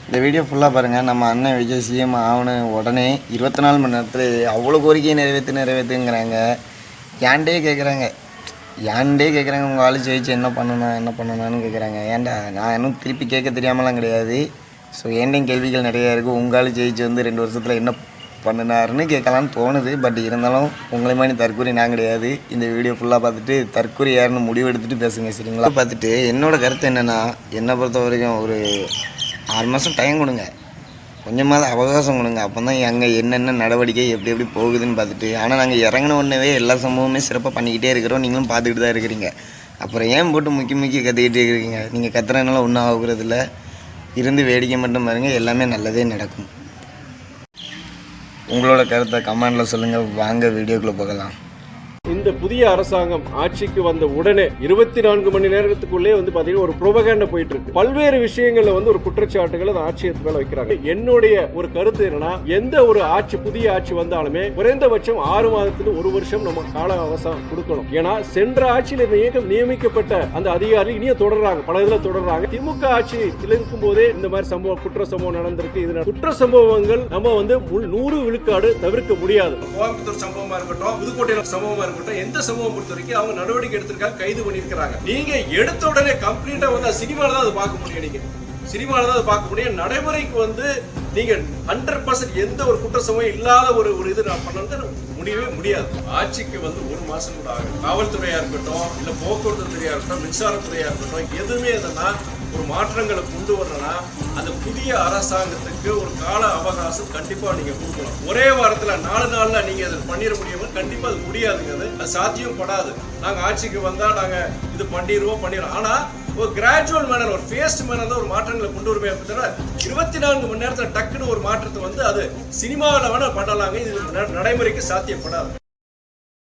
இந்த வீடியோ ஃபுல்லாக பாருங்கள். நம்ம அண்ணன் விஜய் சிஎம் ஆகணும் உடனே 24 மணி நேரத்தில் அவ்வளோ கோரிக்கையை நிறைவேற்றுங்கிறாங்க. ஏன்டே கேட்குறாங்க உங்கள் ஆள் ஜெயிச்சு என்ன பண்ணணும்னு கேட்குறாங்க. ஏன்டா நான் இன்னும் திருப்பி கேட்க தெரியாமலாம் கிடையாது. ஸோ ஏன்டையும் கேள்விகள் நிறையா இருக்குது. உங்கள் ஆள் ஜெயிச்சு வந்து 2 வருஷத்தில் என்ன பண்ணினாருன்னு கேட்கலான்னு தோணுது. பட் இருந்தாலும் உங்களை மாதிரி தற்கூரி நான் கிடையாது. இந்த வீடியோ ஃபுல்லாக பார்த்துட்டு தற்கூரி யாருன்னு முடிவு எடுத்துகிட்டு பேசுங்க, சரிங்களா? பார்த்துட்டு என்னோடய கருத்து என்னென்னா, என்னை பொறுத்த வரைக்கும் ஒரு 6 மாதம் டைம் கொடுங்க, கொஞ்சமாவது அவகாசம் கொடுங்க. அப்போ தான் அங்கே என்னென்ன நடவடிக்கை எப்படி போகுதுன்னு பார்த்துட்டு. ஆனால் நாங்கள் இறங்கின உடனே எல்லா சம்பவமே சிறப்பாக பண்ணிக்கிட்டே இருக்கிறோம். நீங்களும் பார்த்துக்கிட்டு தான் இருக்கிறீங்க. அப்புறம் ஏன் போட்டு முக்கி கற்றுக்கிட்டே இருக்கிறீங்க? நீங்கள் கத்துறதுனால ஒன்றும் ஆகுறதில்ல. இருந்து வேடிக்கை மட்டும் பாருங்கள், எல்லாமே நல்லதே நடக்கும். உங்களோட கருத்தை கமெண்டில் சொல்லுங்கள். வாங்க வீடியோக்குள்ளே போகலாம். இந்த புதிய அரசாங்கம் ஆட்சிக்கு வந்த உடனே 24 மணி நேரத்துக்குள்ளே பாத்தீங்கன்னா ஒரு புரோபகண்டா போயிட்டு இருக்கு. பல்வேறு விஷயங்கள்ல ஒரு குற்றச்சாட்டுகள் அந்த ஆட்சியத்து மேல வைக்கிறாங்க. என்னுடைய ஒரு கருத்து என்னன்னா, எந்த ஒரு ஆட்சி புதிய ஆட்சி வந்தாலுமே குறைந்தபட்சம் 6 மாதத்துல 1 வருஷம் நம்ம கால அவகாசம் கொடுக்கணும். ஏன்னா சென்ற ஆட்சியில் நியமிக்கப்பட்ட அந்த அதிகாரி இனியும் தொடர்றாங்க, பல இதுல தொடர்றாங்க. திமுக ஆட்சியில் இருக்கும் போதே இந்த மாதிரி சம்பவம் குற்ற சம்பவம் நடந்திருக்கு. இது குற்ற சம்பவங்கள் நம்ம 100 விழுக்காடு தவிர்க்க முடியாது. கோயம்புத்தூர் சம்பவமா இருக்கட்டும், புதுக்கோட்டையில சம்பவமா இருக்கட்டும், எந்த சம்பவம் பொறுத்த வரைக்கும் அவங்க நடவடிக்கை எடுத்திருக்காங்க, கைது பண்ணிருக்காங்க. நீங்க எடுத்த உடனே கம்ப்ளீட்டா சினிமால தான் அதை பார்க்க முடியும். நீங்க சினிமால தான் அதை பார்க்க முடியும். நடைமுறைக்கு நீங்க 100% எந்த ஒரு குற்ற சம்பவம் இல்லாத ஒரு இது நான் பண்ணது முடியவே முடியாது. ஆட்சிக்கு 1 மாசம் கூட ஆகும். காவல்துறையா இருக்கட்டும், இல்ல போக்குவரத்து துறையா இருக்கட்டும், மின்சாரத்துறையா இருக்கட்டும், எதுவுமே எதுனா ஒரு மாற்றங்களை கொண்டு வரணும்னா அந்த புதிய அரசாங்கத்துக்கு ஒரு கால அவகாசம் கண்டிப்பா நீங்க கொடுக்கணும். ஒரே வாரத்துல 4 நாள்ல நீங்க அதை பண்ணிட முடியுமா? கண்டிப்பா அது முடியாதுங்கிறது, அது சாத்தியம் படாது. நாங்க ஆட்சிக்கு வந்தா நாங்க இது பண்ணிடுவோம். ஆனா ஒரு கிராஜுவல் மேனர், ஒரு ஃபேஸ்ட் மேனர் தான் ஒரு மாற்றங்களை கொண்டு வருமே. 24 மணி நேரத்துல டக்குன்னு ஒரு மாற்றத்தை அது சினிமாவில் வேணா பண்ணலாங்க. இது நடைமுறைக்கு சாத்தியப்படாது.